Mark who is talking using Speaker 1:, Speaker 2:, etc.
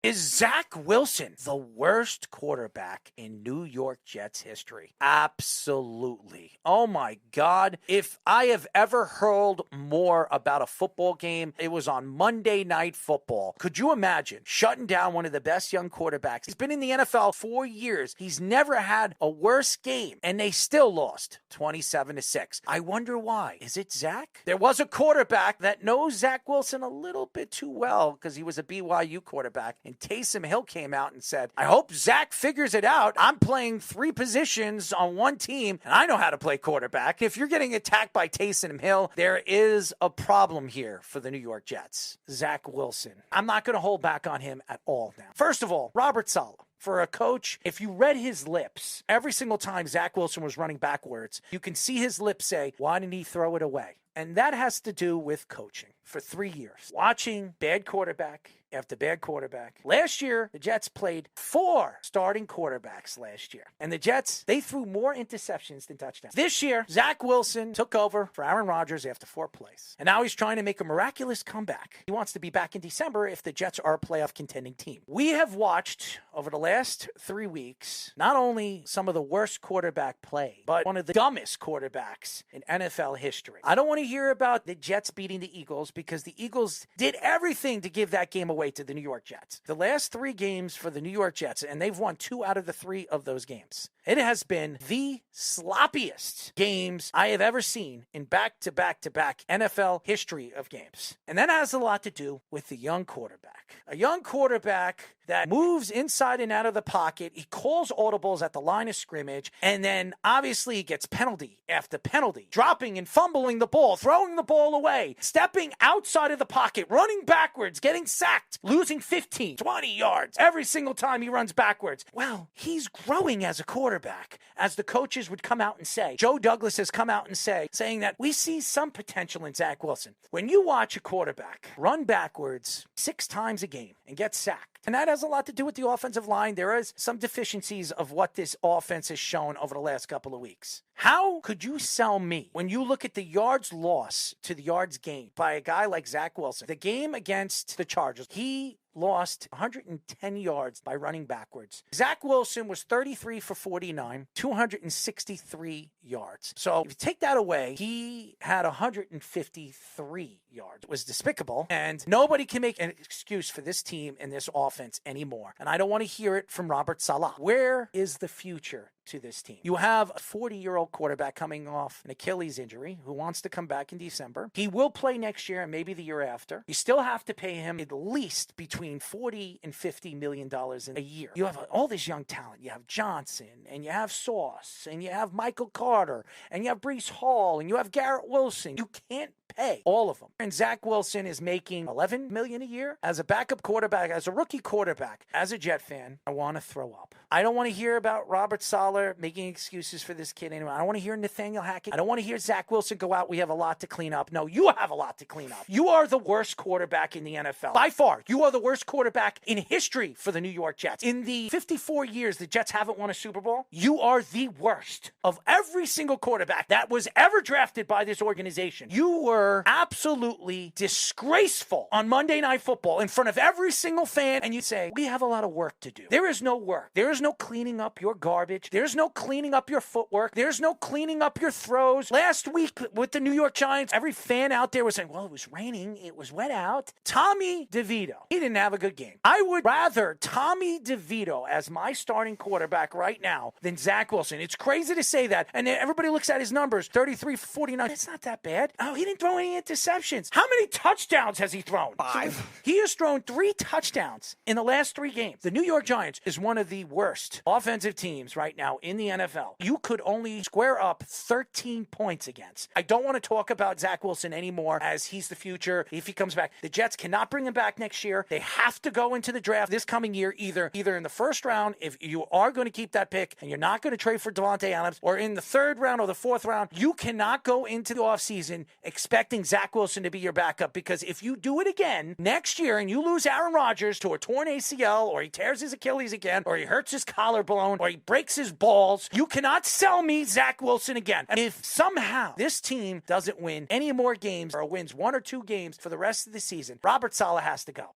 Speaker 1: Is Zach Wilson the worst quarterback in New York Jets history? Absolutely. Oh my God. If I have ever heard more about a football game, it was on Monday Night Football. Could you imagine shutting down one of the best young quarterbacks? He's been in the NFL 4 years. He's never had a worse game, and they still lost 27-6. I wonder why. Is it Zach? There was a quarterback that knows Zach Wilson a little bit too well because he was a BYU quarterback. And Taysom Hill came out and said, I hope Zach figures it out. I'm playing 3 positions on one team, and I know how to play quarterback. If you're getting attacked by Taysom Hill, there is a problem here for the New York Jets. Zach Wilson. I'm not going to hold back on him at all now. First of all, Robert Saleh. For a coach, if you read his lips, every single time Zach Wilson was running backwards, you can see his lips say, why didn't he throw it away? And that has to do with coaching. For 3 years, watching bad quarterback after bad quarterback. Last year, the Jets played 4 starting quarterbacks last year. And the Jets, they threw more interceptions than touchdowns. This year, Zach Wilson took over for Aaron Rodgers after 4 plays. And now he's trying to make a miraculous comeback. He wants to be back in December if the Jets are a playoff contending team. We have watched over the last 3 weeks, not only some of the worst quarterback play, but one of the dumbest quarterbacks in NFL history. I don't want to hear about the Jets beating the Eagles because the Eagles did everything to give that game away to the New York Jets. The last 3 games for the New York Jets, and they've won 2 out of the 3 of those games. It has been the sloppiest games I have ever seen in back-to-back-to-back NFL history of games. And that has a lot to do with the young quarterback. A young quarterback that moves inside and out of the pocket. He calls audibles at the line of scrimmage, and then obviously he gets penalty after penalty, dropping and fumbling the ball, throwing the ball away, stepping outside of the pocket, running backwards, getting sacked, losing 15, 20 yards every single time he runs backwards. Well, he's growing as a quarterback, as the coaches would come out and say. Joe Douglas has come out and saying that we see some potential in Zach Wilson. When you watch a quarterback run backwards 6 times a game and get sacked, and that has a lot to do with the offensive line. There is some deficiencies of what this offense has shown over the last couple of weeks. How could you sell me when you look at the yards loss to the yards gained by a guy like Zach Wilson? The game against the Chargers, he lost 110 yards by running backwards. Zach Wilson was 33 for 49, 263 yards. So if you take that away, he had 153 yards. It was despicable, and nobody can make an excuse for this team and this offense anymore. And I don't want to hear it from Robert Saleh. Where is the future to this team? You have a 40-year-old quarterback coming off an Achilles injury who wants to come back in December. He will play next year and maybe the year after. You still have to pay him at least between $40 and $50 million in a year. You have all this young talent. You have Johnson, and you have Sauce, and you have Michael Carter, and you have Breece Hall, and you have Garrett Wilson. You can't pay all of them. And Zach Wilson is making $11 million a year as a backup quarterback, as a rookie quarterback. As a Jet fan, I want to throw up. I don't want to hear about Robert Saleh making excuses for this kid anymore. I don't want to hear Nathaniel Hackett. I don't want to hear Zach Wilson go out. We have a lot to clean up. No, you have a lot to clean up. You are the worst quarterback in the NFL. By far, you are the worst quarterback in history for the New York Jets. In the 54 years the Jets haven't won a Super Bowl, you are the worst of every single quarterback that was ever drafted by this organization. You were absolutely disgraceful on Monday Night Football in front of every single fan, and you say, we have a lot of work to do. There is no work. There is no cleaning up your garbage. There's no cleaning up your footwork. There's no cleaning up your throws. Last week with the New York Giants, every fan out there was saying, well, it was raining. It was wet out. Tommy DeVito, he didn't have a good game. I would rather Tommy DeVito as my starting quarterback right now than Zach Wilson. It's crazy to say that. And everybody looks at his numbers, 33 for 49. It's not that bad. Oh, he didn't throw any interceptions. How many touchdowns has he thrown?
Speaker 2: 5.
Speaker 1: So he has thrown 3 touchdowns in the last 3 games. The New York Giants is one of the worst offensive teams right now in the NFL. You could only square up 13 points against. I don't want to talk about Zach Wilson anymore as he's the future if he comes back. The Jets cannot bring him back next year. They have to go into the draft this coming year either in the first round if you are going to keep that pick and you're not going to trade for Devontae Adams, or in the 3rd round or the 4th round. You cannot go into the offseason expecting Zach Wilson to be your backup, because if you do it again next year and you lose Aaron Rodgers to a torn ACL, or he tears his Achilles again, or he hurts his collarbone, or he breaks his balls, you cannot sell me Zach Wilson again. And if somehow this team doesn't win any more games or wins 1 or 2 games for the rest of the season, Robert Saleh has to go.